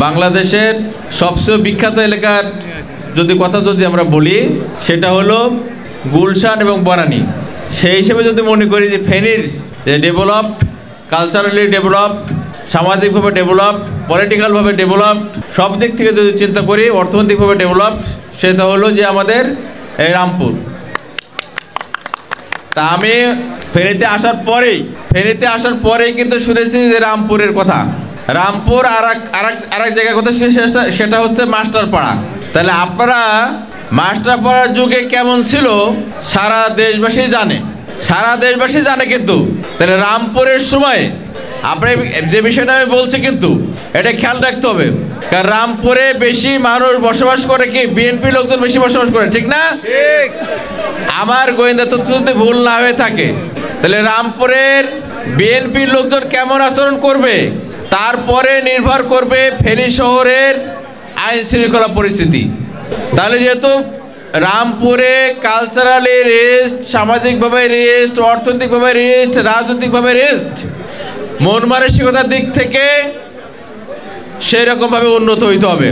বাংলাদেশের সবচেয়ে বিখ্যাত এলাকার কথা যদি আমরা বলি সেটা হলো গুলশান এবং বনানী। সেই হিসেবে যদি মনে করি যে ফেনীর যে ডেভেলপড, কালচারালি ডেভেলপড, সামাজিকভাবে ডেভেলপড, পলিটিক্যালভাবে ডেভেলপড, সব দিক থেকে যদি চিন্তা করি অর্থনৈতিকভাবে ডেভেলপড, সেটা হলো যে আমাদের এই রামপুর। তা আমি ফেনীতে আসার পরেই কিন্তু শুনেছি যে রামপুরের কথা। রামপুর আর এক জায়গার কথা সেটা হচ্ছে মাস্টারপাড়া। তাহলে আপনারা মাস্টারপাড়ার যুগে কেমন ছিল সারা দেশবাসী জানে কিন্তু তাহলে রামপুরের সময় আপনি যে বিষয়টা আমি বলছি কিন্তু এটা খেয়াল রাখতে হবে, কারণ রামপুরে বেশি মানুষ বসবাস করে কি বিএনপি লোকজন বেশি বসবাস করে, ঠিক না? ঠিক। আমার গোয়েন্দা তথ্য যদি ভুল না হয়ে থাকে তাহলে রামপুরের বিএনপির লোকজন কেমন আচরণ করবে তারপরে নির্ভর করবে ফেনী শহরের আইন শৃঙ্খলা পরিস্থিতি। তাহলে যেহেতু রামপুরে কালচারালি রেস্ট, সামাজিকভাবে রেস্ট, অর্থনৈতিকভাবে রেস্ট, রাজনৈতিকভাবে রেস্ট, মন মানসিকতার দিক থেকে সেই রকমভাবে উন্নত হইতে হবে।